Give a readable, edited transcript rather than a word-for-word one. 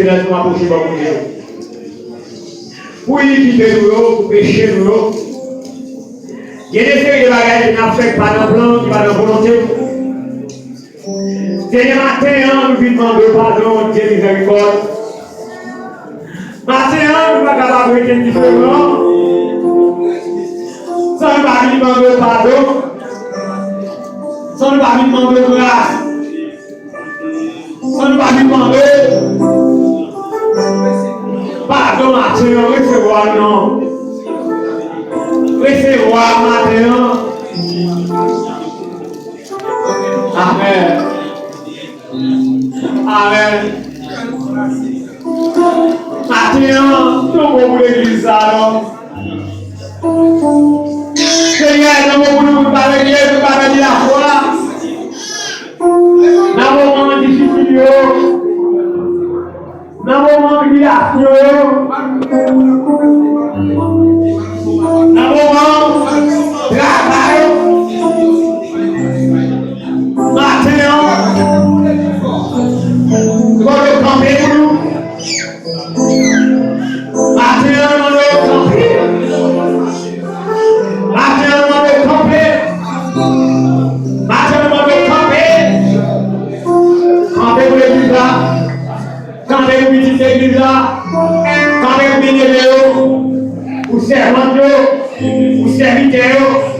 présence pour m'approcher par mon Dieu. Pour iniquiter nous, pour pécher nous. Il y a des séries de bagages qui n'affectent pas nos plans, qui va dans volonté. Seigneur, matin, nous venons demander pardon, Dieu miséricorde. Matin, nous ne sommes pas capables de être différents. Sans nous pas demander pardon. Sans nous pas demander grâce. Sans nous pas demander pardon, matin, recevoir non. Recevoir matin. Amen. Amen. Maintenant, nous avons l'église alors. Seigneur, nous avons parler de la foi. Nous avons difficulté. Nous avons humiliation. Nous avons travail. Maintenant, nous allons camper pour nous. Maintenant, nous allons camper. Maintenant, nous allons camper. Maintenant, nous allons camper. Camper pour l'église là. Camper pour petite église là. Camper pour bénévoles. Pour servants, pour serviteurs.